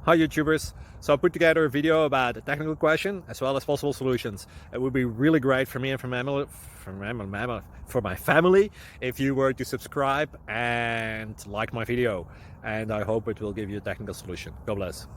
Hi YouTubers! So I put together a video about a technical question as well as possible solutions. It would be really great for me and for my family if you were to subscribe and like my video, and I hope it will give you a technical solution. God bless.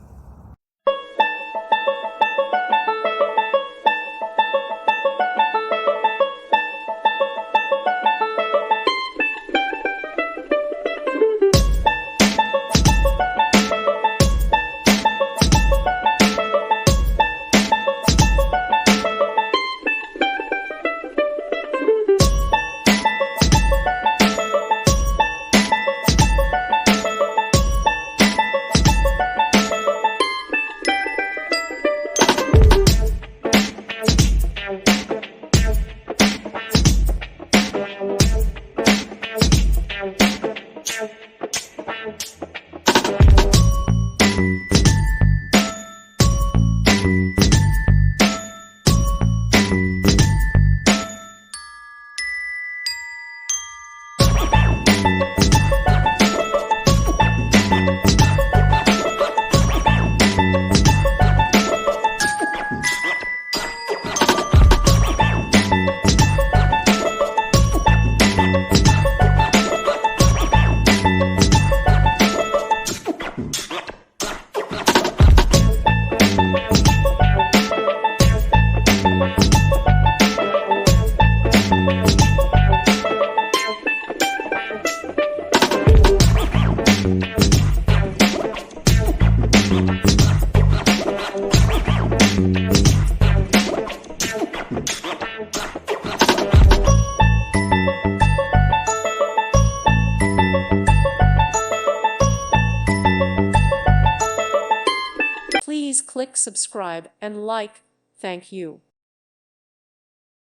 Please click subscribe and like. Thank you.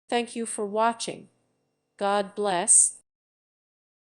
Thank you for watching. God bless.